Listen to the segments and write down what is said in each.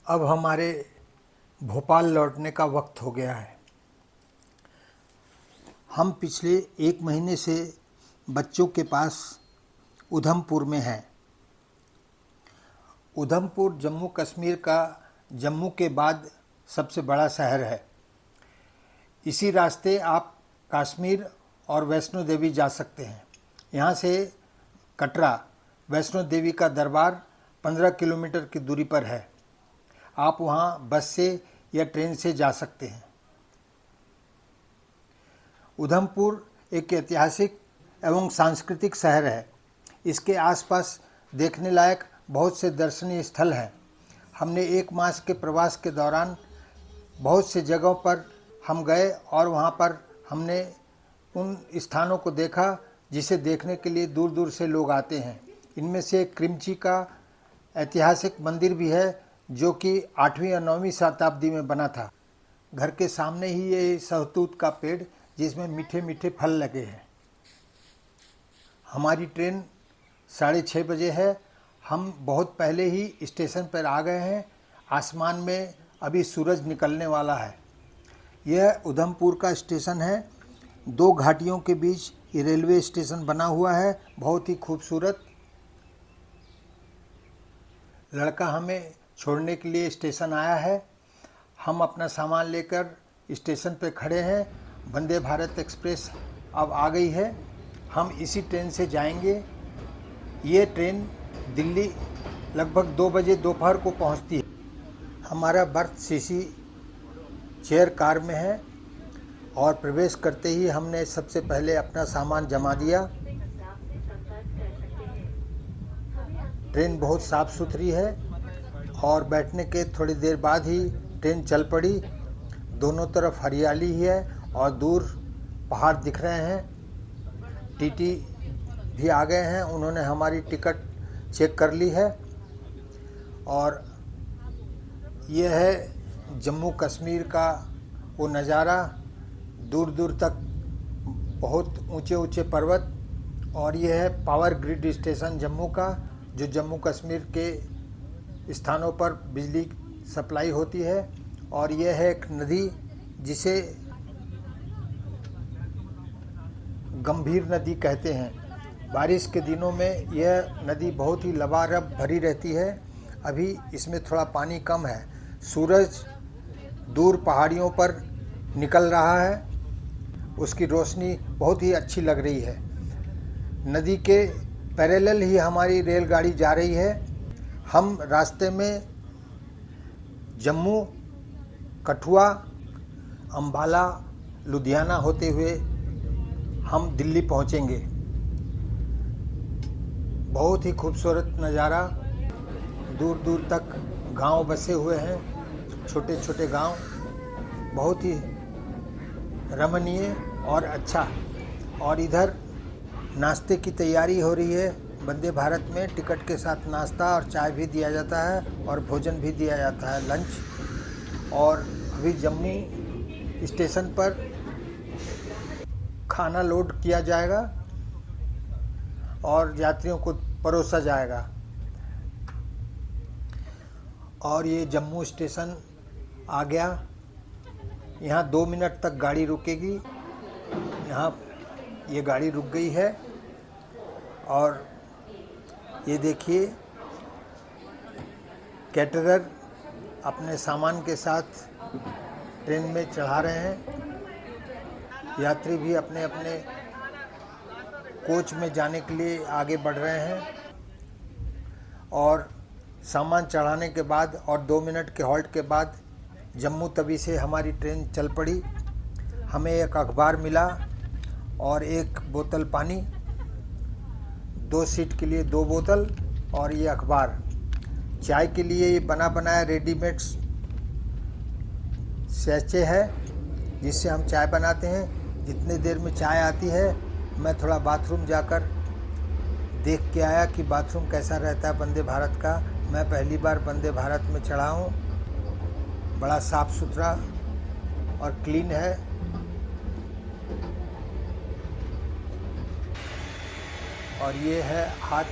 अब हमारे भोपाल लौटने का वक्त हो गया है। हम पिछले 1 महीने से बच्चों के पास उधमपुर में हैं। उधमपुर जम्मू कश्मीर का जम्मू के बाद सबसे बड़ा शहर है। इसी रास्ते आप कश्मीर और वैष्णो देवी जा सकते हैं। यहाँ से कटरा वैष्णो देवी का दरबार 15 किलोमीटर की दूरी पर है। आप वहाँ बस से या ट्रेन से जा सकते हैं। उधमपुर एक ऐतिहासिक एवं सांस्कृतिक शहर है। इसके आसपास देखने लायक बहुत से दर्शनीय स्थल हैं। हमने 1 मास के प्रवास के दौरान बहुत से जगहों पर हम गए और वहाँ पर हमने उन स्थानों को देखा जिसे देखने के लिए दूर दूर से लोग आते हैं। इनमें से क्रिमची का ऐतिहासिक मंदिर भी है जो कि 8वीं और 9वीं शताब्दी में बना था। घर के सामने ही ये सहतूत का पेड़ जिसमें मीठे मीठे फल लगे हैं। हमारी ट्रेन 6:30 बजे है। हम बहुत पहले ही स्टेशन पर आ गए हैं। आसमान में अभी सूरज निकलने वाला है। यह उधमपुर का स्टेशन है। 2 घाटियों के बीच ये रेलवे स्टेशन बना हुआ है, बहुत ही खूबसूरत। लड़का हमें छोड़ने के लिए स्टेशन आया है। हम अपना सामान लेकर स्टेशन पर खड़े हैं। वंदे भारत एक्सप्रेस अब आ गई है। हम इसी ट्रेन से जाएंगे। ये ट्रेन दिल्ली लगभग 2 बजे दोपहर को पहुंचती है। हमारा बर्थ सीसी चेयर कार में है और प्रवेश करते ही हमने सबसे पहले अपना सामान जमा दिया। ट्रेन बहुत साफ़ सुथरी है और बैठने के थोड़ी देर बाद ही ट्रेन चल पड़ी। दोनों तरफ हरियाली ही है और दूर पहाड़ दिख रहे हैं। टीटी भी आ गए हैं। उन्होंने हमारी टिकट चेक कर ली है और यह है जम्मू कश्मीर का वो नज़ारा। दूर दूर तक बहुत ऊंचे ऊंचे पर्वत। और यह है पावर ग्रिड स्टेशन जम्मू का, जो जम्मू कश्मीर के स्थानों पर बिजली सप्लाई होती है। और यह है एक नदी जिसे गंभीर नदी कहते हैं। बारिश के दिनों में यह नदी बहुत ही लबालब भरी रहती है। अभी इसमें थोड़ा पानी कम है। सूरज दूर पहाड़ियों पर निकल रहा है। उसकी रोशनी बहुत ही अच्छी लग रही है। नदी के पैरेलल ही हमारी रेलगाड़ी जा रही है। हम रास्ते में जम्मू, कठुआ, अम्बाला, लुधियाना होते हुए हम दिल्ली पहुंचेंगे। बहुत ही खूबसूरत नज़ारा। दूर दूर तक गांव बसे हुए हैं, छोटे छोटे गांव। बहुत ही रमणीय और अच्छा। और इधर नाश्ते की तैयारी हो रही है। वंदे भारत में टिकट के साथ नाश्ता और चाय भी दिया जाता है और भोजन भी दिया जाता है, लंच। और अभी जम्मू स्टेशन पर खाना लोड किया जाएगा और यात्रियों को परोसा जाएगा। और ये जम्मू स्टेशन आ गया। यहाँ 2 मिनट तक गाड़ी रुकेगी। यहाँ ये गाड़ी रुक गई है। और ये देखिए कैटरर अपने सामान के साथ ट्रेन में चढ़ा रहे हैं। यात्री भी अपने अपने कोच में जाने के लिए आगे बढ़ रहे हैं। और सामान चढ़ाने के बाद और 2 मिनट के हॉल्ट के बाद जम्मू तवी से हमारी ट्रेन चल पड़ी। हमें एक अखबार मिला और 1 बोतल पानी, 2 सीट के लिए 2 बोतल और ये अखबार। चाय के लिए ये बना बनाया रेडीमेड सैचे है जिससे हम चाय बनाते हैं। जितने देर में चाय आती है मैं थोड़ा बाथरूम जाकर देख के आया कि बाथरूम कैसा रहता है वंदे भारत का। मैं पहली बार वंदे भारत में चढ़ा हूँ। बड़ा साफ़ सुथरा और क्लीन है। और ये है हाथ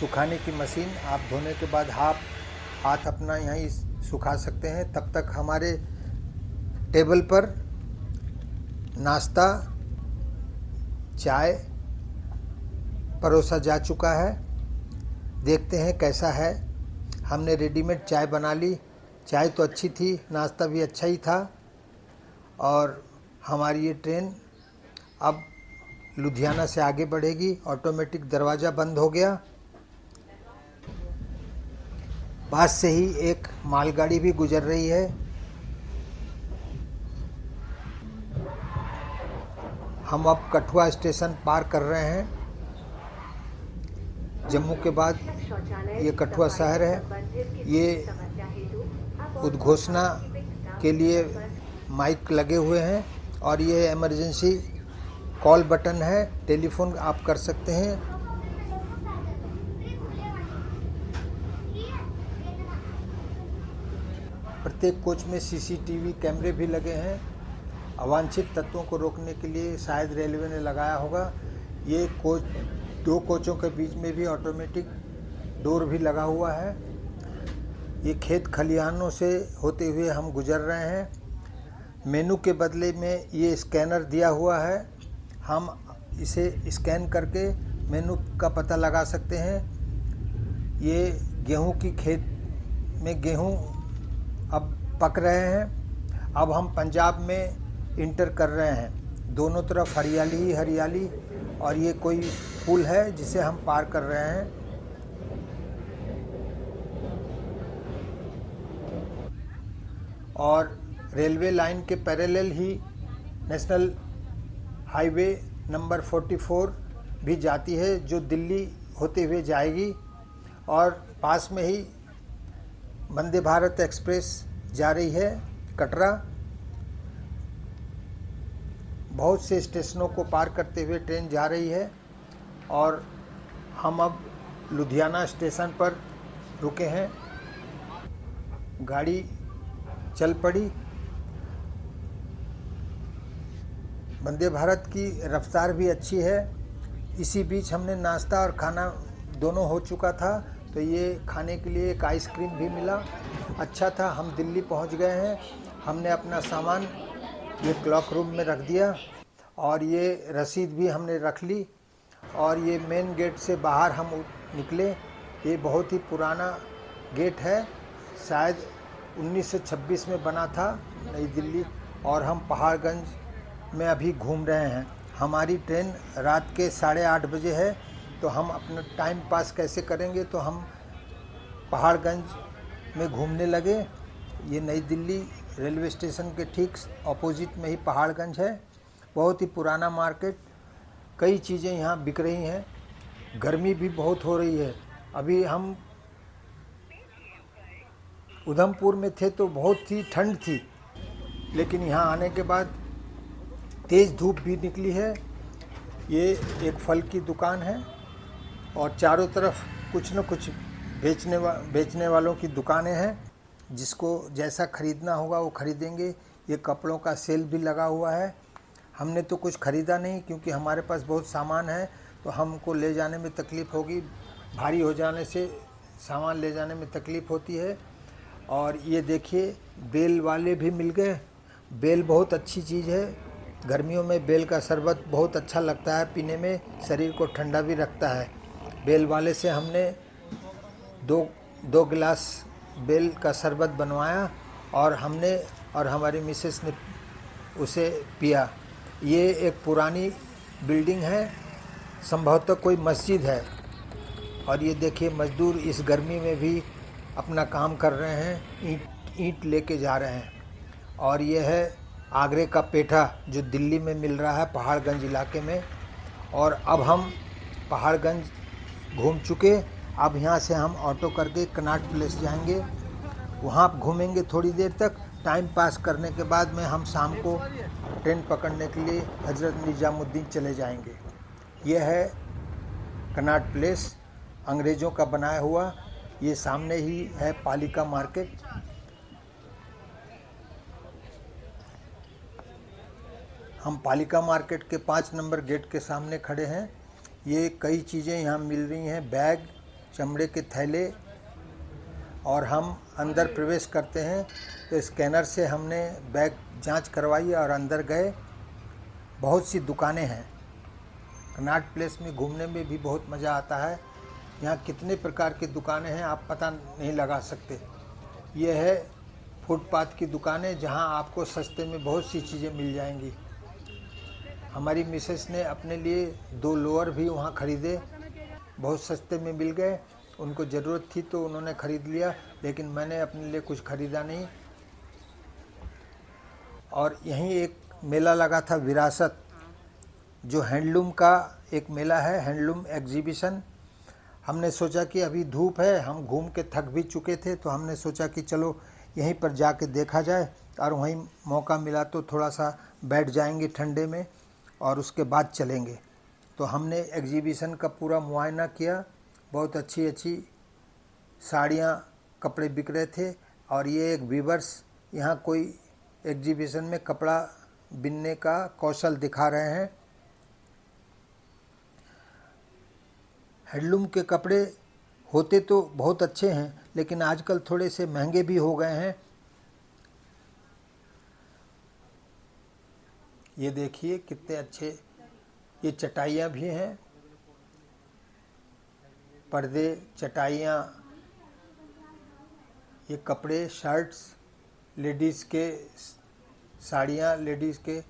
सुखाने की मशीन। आप धोने के बाद हाथ हाथ अपना यहीं सुखा सकते हैं। तब तक हमारे टेबल पर नाश्ता, चाय परोसा जा चुका है। देखते हैं कैसा है। हमने रेडीमेड चाय बना ली। चाय तो अच्छी थी, नाश्ता भी अच्छा ही था। और हमारी ये ट्रेन अब लुधियाना से आगे बढ़ेगी। ऑटोमेटिक दरवाज़ा बंद हो गया। पास से ही एक मालगाड़ी भी गुजर रही है। हम अब कठुआ स्टेशन पार कर रहे हैं। जम्मू के बाद ये कठुआ शहर है। ये उद्घोषणा के लिए माइक लगे हुए हैं और ये इमरजेंसी कॉल बटन है। टेलीफोन आप कर सकते हैं। प्रत्येक कोच में सीसीटीवी कैमरे भी लगे हैं। अवांछित तत्वों को रोकने के लिए शायद रेलवे ने लगाया होगा। ये कोच, 2 कोचों के बीच में भी ऑटोमेटिक डोर भी लगा हुआ है। ये खेत खलिहानों से होते हुए हम गुजर रहे हैं। मेनू के बदले में ये स्कैनर दिया हुआ है। हम इसे स्कैन करके मेनू का पता लगा सकते हैं। ये गेहूं की खेत में गेहूं अब पक रहे हैं। अब हम पंजाब में इंटर कर रहे हैं। दोनों तरफ हरियाली ही हरियाली और ये कोई पुल है जिसे हम पार कर रहे हैं। और रेलवे लाइन के पैरेलल ही नेशनल हाईवे नंबर 44 भी जाती है जो दिल्ली होते हुए जाएगी। और पास में ही वंदे भारत एक्सप्रेस जा रही है कटरा। बहुत से स्टेशनों को पार करते हुए ट्रेन जा रही है। और हम अब लुधियाना स्टेशन पर रुके हैं। गाड़ी चल पड़ी। वंदे भारत की रफ्तार भी अच्छी है। इसी बीच हमने नाश्ता और खाना दोनों हो चुका था, तो ये खाने के लिए एक आइसक्रीम भी मिला। अच्छा था। हम दिल्ली पहुंच गए हैं। हमने अपना सामान ये क्लॉक रूम में रख दिया और ये रसीद भी हमने रख ली। और ये मेन गेट से बाहर हम निकले। ये बहुत ही पुराना गेट है, शायद 1926 में बना था, नई दिल्ली। और हम पहाड़गंज में अभी घूम रहे हैं। हमारी ट्रेन रात के 8:30 बजे है, तो हम अपना टाइम पास कैसे करेंगे, तो हम पहाड़गंज में घूमने लगे। ये नई दिल्ली रेलवे स्टेशन के ठीक ऑपोजिट में ही पहाड़गंज है। बहुत ही पुराना मार्केट। कई चीज़ें यहाँ बिक रही हैं। गर्मी भी बहुत हो रही है। अभी हम उधमपुर में थे तो बहुत ही ठंड थी, लेकिन यहाँ आने के बाद तेज़ धूप भी निकली है। ये एक फल की दुकान है और चारों तरफ कुछ न कुछ बेचने वालों की दुकानें हैं। जिसको जैसा ख़रीदना होगा वो ख़रीदेंगे। ये कपड़ों का सेल भी लगा हुआ है। हमने तो कुछ ख़रीदा नहीं क्योंकि हमारे पास बहुत सामान है, तो हमको ले जाने में तकलीफ़ होगी। भारी हो जाने से सामान ले जाने में तकलीफ़ होती है। और ये देखिए, बेल वाले भी मिल गए। बेल बहुत अच्छी चीज़ है। गर्मियों में बेल का शरबत बहुत अच्छा लगता है पीने में, शरीर को ठंडा भी रखता है। बेल वाले से हमने दो गिलास बेल का शरबत बनवाया और हमने और हमारी मिसेस ने उसे पिया। ये एक पुरानी बिल्डिंग है, संभवतः कोई मस्जिद है। और ये देखिए, मज़दूर इस गर्मी में भी अपना काम कर रहे हैं, ईंट लेके जा रहे हैं। और ये है आगरे का पेठा जो दिल्ली में मिल रहा है, पहाड़गंज इलाके में। और अब हम पहाड़गंज घूम चुके। अब यहाँ से हम ऑटो करके कनॉट प्लेस जाएंगे। वहाँ घूमेंगे थोड़ी देर तक। टाइम पास करने के बाद में हम शाम को ट्रेन पकड़ने के लिए हज़रत निजामुद्दीन चले जाएंगे। यह है कनॉट प्लेस, अंग्रेज़ों का बनाया हुआ। ये सामने ही है पालिका मार्केट। हम पालिका मार्केट के 5 नंबर गेट के सामने खड़े हैं। ये कई चीज़ें यहाँ मिल रही हैं, बैग, चमड़े के थैले और हम अंदर प्रवेश करते हैं तो स्कैनर से हमने बैग जांच करवाई और अंदर गए। बहुत सी दुकानें हैं। कनॉट प्लेस में घूमने में भी बहुत मज़ा आता है। यहाँ कितने प्रकार की दुकानें हैं आप पता नहीं लगा सकते। ये है फुटपाथ की दुकानें जहाँ आपको सस्ते में बहुत सी चीज़ें मिल जाएंगी। हमारी मिसेस ने अपने लिए 2 लोअर भी वहाँ ख़रीदे, बहुत सस्ते में मिल गए। उनको ज़रूरत थी तो उन्होंने ख़रीद लिया, लेकिन मैंने अपने लिए कुछ ख़रीदा नहीं। और यहीं एक मेला लगा था विरासत, जो हैंडलूम का एक मेला है, हैंडलूम एग्जीबिशन। हमने सोचा कि अभी धूप है, हम घूम के थक भी चुके थे, तो हमने सोचा कि चलो यहीं पर जाके देखा जाए। और वहीं मौका मिला तो थोड़ा सा बैठ जाएंगे ठंडे में और उसके बाद चलेंगे। तो हमने एग्जीबिशन का पूरा मुआयना किया। बहुत अच्छी अच्छी साड़ियाँ, कपड़े बिक रहे थे। और ये एक वीवर्स यहाँ कोई एग्जीबिशन में कपड़ा बिनने का कौशल दिखा रहे हैं। हैंडलूम के कपड़े होते तो बहुत अच्छे हैं, लेकिन आजकल थोड़े से महंगे भी हो गए हैं। ये देखिए कितने अच्छे ये चटाइयाँ भी हैं, पर्दे, चटाइयाँ, ये कपड़े, शर्ट्स, लेडीज़ के साड़ियाँ, लेडीज़ के।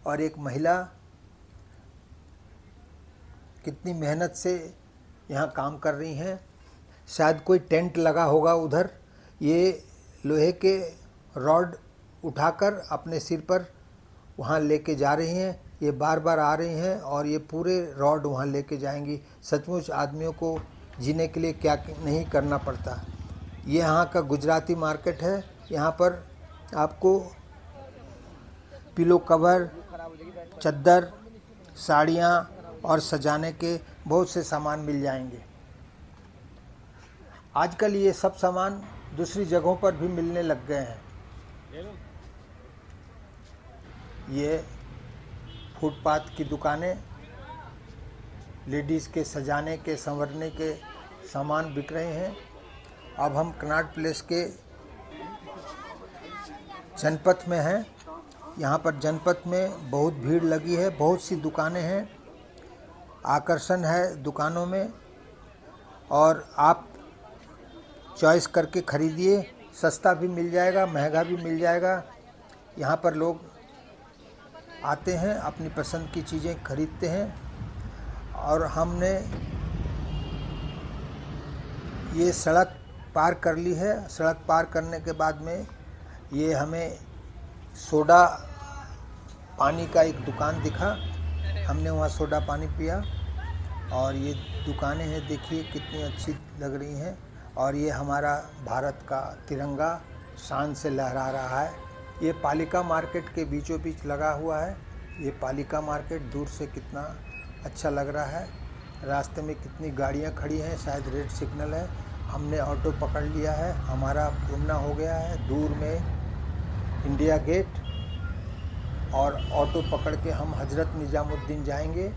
और एक महिला कितनी मेहनत से यहाँ काम कर रही हैं। शायद कोई टेंट लगा होगा उधर। ये लोहे के रॉड उठाकर अपने सिर पर वहाँ लेके जा रही हैं। ये बार बार आ रही हैं और ये पूरे रॉड वहाँ लेके जाएंगी। सचमुच आदमियों को जीने के लिए क्या नहीं करना पड़ता। ये यहाँ का गुजराती मार्केट है। यहाँ पर आपको पिलो कवर, चद्दर, साड़ियाँ और सजाने के बहुत से सामान मिल जाएंगे। आजकल ये सब सामान दूसरी जगहों पर भी मिलने लग गए हैं। ये फुटपाथ की दुकानें, लेडीज़ के सजाने के, संवरने के सामान बिक रहे हैं। अब हम कनॉट प्लेस के जनपथ में हैं। यहाँ पर जनपथ में बहुत भीड़ लगी है, बहुत सी दुकानें हैं, आकर्षण है दुकानों में। और आप चॉइस करके ख़रीदिए, सस्ता भी मिल जाएगा, महंगा भी मिल जाएगा। यहाँ पर लोग आते हैं, अपनी पसंद की चीज़ें खरीदते हैं। और हमने ये सड़क पार कर ली है। सड़क पार करने के बाद में ये हमें सोडा पानी का एक दुकान दिखा। हमने वहाँ सोडा पानी पिया। और ये दुकानें हैं, देखिए कितनी अच्छी लग रही हैं। और ये हमारा भारत का तिरंगा शान से लहरा रहा है। ये पालिका मार्केट के बीचों बीच लगा हुआ है। ये पालिका मार्केट दूर से कितना अच्छा लग रहा है। रास्ते में कितनी गाड़ियाँ खड़ी हैं, शायद रेड सिग्नल है। हमने ऑटो पकड़ लिया है, हमारा घूमना हो गया है। दूर में इंडिया गेट, और ऑटो पकड़ के हम हज़रत निज़ामुद्दीन जाएंगे।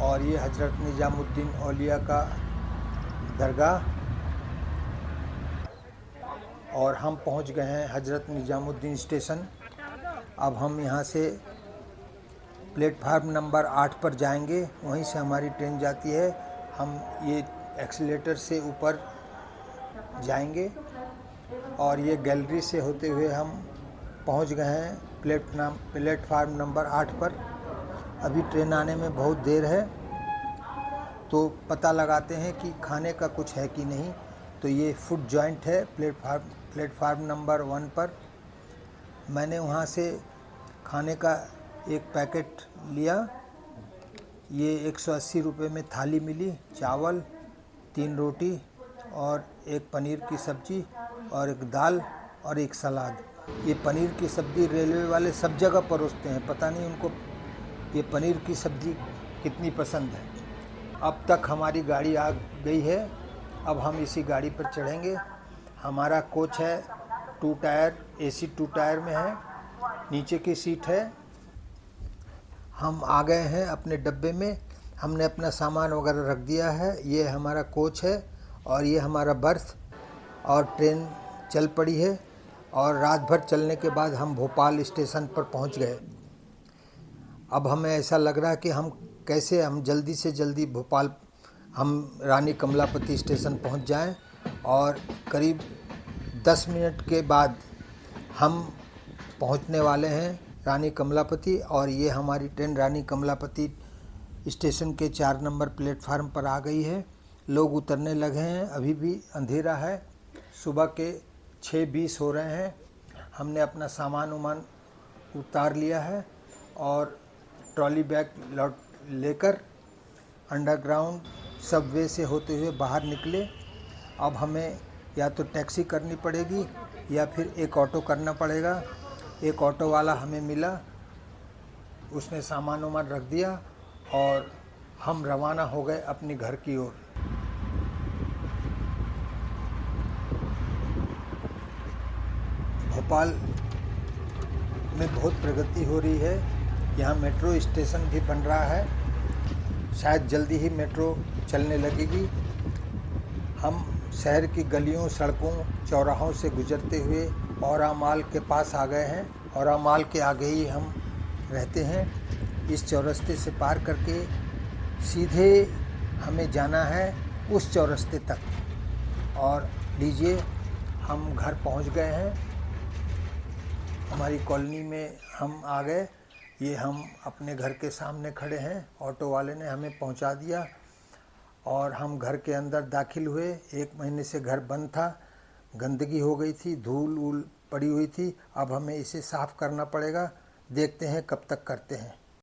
और ये हज़रत निज़ामुद्दीन औलिया का दरगाह। और हम पहुंच गए हैं हज़रत निज़ामुद्दीन स्टेशन। अब हम यहाँ से प्लेटफार्म नंबर 8 पर जाएंगे, वहीं से हमारी ट्रेन जाती है। हम ये एक्सीलेटर से ऊपर जाएंगे और ये गैलरी से होते हुए हम पहुंच गए हैं प्लेटफार्म नंबर 8 पर। अभी ट्रेन आने में बहुत देर है, तो पता लगाते हैं कि खाने का कुछ है कि नहीं। तो ये फूड जॉइंट है प्लेटफार्म नंबर 1 पर। मैंने वहाँ से खाने का एक पैकेट लिया। ये 180 रुपये में थाली मिली, चावल, 3 रोटी और एक पनीर की सब्ज़ी और एक दाल और एक सलाद। ये पनीर की सब्ज़ी रेलवे वाले सब जगह परोसते हैं, पता नहीं उनको ये पनीर की सब्ज़ी कितनी पसंद है। अब तक हमारी गाड़ी आ गई है, अब हम इसी गाड़ी पर चढ़ेंगे। हमारा कोच है 2 टायर, AC 2 टायर में है, नीचे की सीट है। हम आ गए हैं अपने डब्बे में, हमने अपना सामान वगैरह रख दिया है। ये हमारा कोच है और ये हमारा बर्थ और ट्रेन चल पड़ी है और रात भर चलने के बाद हम भोपाल स्टेशन पर पहुंच गए। अब हमें ऐसा लग रहा है कि हम जल्दी से जल्दी भोपाल हम रानी कमलापति स्टेशन पहुंच जाएं और करीब 10 मिनट के बाद हम पहुंचने वाले हैं रानी कमलापति। और ये हमारी ट्रेन रानी कमलापति स्टेशन के 4 नंबर प्लेटफार्म पर आ गई है। लोग उतरने लगे हैं, अभी भी अंधेरा है, सुबह के 6:20 हो रहे हैं। हमने अपना सामान उमान उतार लिया है और ट्रॉली बैग लेकर अंडरग्राउंड सबवे से होते हुए बाहर निकले। अब हमें या तो टैक्सी करनी पड़ेगी या फिर एक ऑटो करना पड़ेगा। एक ऑटो वाला हमें मिला, उसने सामान वामान रख दिया और हम रवाना हो गए अपने घर की ओर। भोपाल में बहुत प्रगति हो रही है। यहाँ मेट्रो स्टेशन भी बन रहा है, शायद जल्दी ही मेट्रो चलने लगेगी। हम शहर की गलियों, सड़कों, चौराहों से गुजरते हुए औरा माल के पास आ गए हैं। औरा माल के आगे ही हम रहते हैं। इस चौरस्ते से पार करके सीधे हमें जाना है उस चौरस्ते तक। और लीजिए, हम घर पहुंच गए हैं, हमारी कॉलोनी में हम आ गए। ये हम अपने घर के सामने खड़े हैं, ऑटो वाले ने हमें पहुंचा दिया और हम घर के अंदर दाखिल हुए। 1 महीने से घर बंद था, गंदगी हो गई थी, धूल पड़ी हुई थी। अब हमें इसे साफ़ करना पड़ेगा, देखते हैं कब तक करते हैं।